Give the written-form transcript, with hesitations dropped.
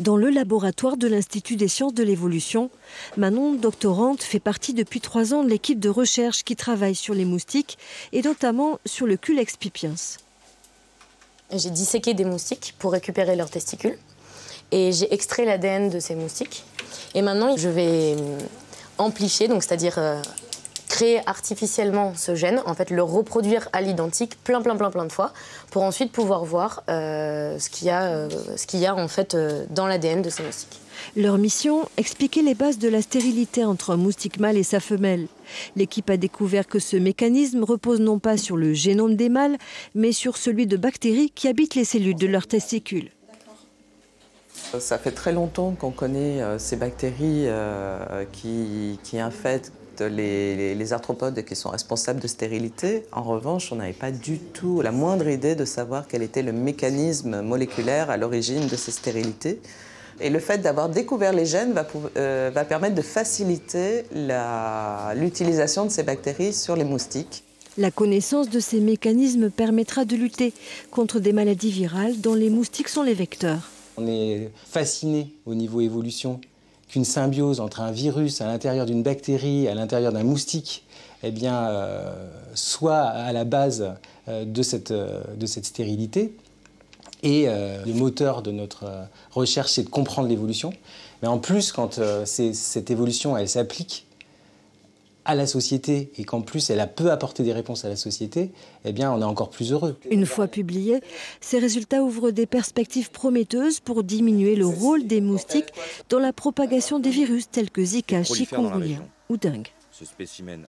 Dans le laboratoire de l'Institut des sciences de l'évolution, Manon, doctorante, fait partie depuis 3 ans de l'équipe de recherche qui travaille sur les moustiques et notamment sur le Culex pipiens. J'ai disséqué des moustiques pour récupérer leurs testicules et j'ai extrait l'ADN de ces moustiques. Et maintenant, je vais amplifier, donc c'est-à-dire créer artificiellement ce gène, en fait le reproduire à l'identique plein de fois pour ensuite pouvoir voir ce qu'il y a en fait dans l'ADN de ces moustiques. Leur mission, expliquer les bases de la stérilité entre un moustique mâle et sa femelle. L'équipe a découvert que ce mécanisme repose non pas sur le génome des mâles, mais sur celui de bactéries qui habitent les cellules de leurs testicules. Ça fait très longtemps qu'on connaît ces bactéries qui infectent les arthropodes et qui sont responsables de stérilité. En revanche, on n'avait pas du tout la moindre idée de savoir quel était le mécanisme moléculaire à l'origine de ces stérilités. Et le fait d'avoir découvert les gènes va permettre de faciliter l'utilisation de ces bactéries sur les moustiques. La connaissance de ces mécanismes permettra de lutter contre des maladies virales dont les moustiques sont les vecteurs. On est fasciné au niveau évolution qu'une symbiose entre un virus à l'intérieur d'une bactérie, à l'intérieur d'un moustique, soit à la base de cette stérilité. Et le moteur de notre recherche, c'est de comprendre l'évolution. Mais en plus, quand cette évolution, elle s'applique à la société et qu'en plus elle peut apporter des réponses à la société, on est encore plus heureux. Une fois publiés, ces résultats ouvrent des perspectives prometteuses pour diminuer le rôle des moustiques dans la propagation des virus tels que Zika, chikungunya ou dengue. Ce spécimen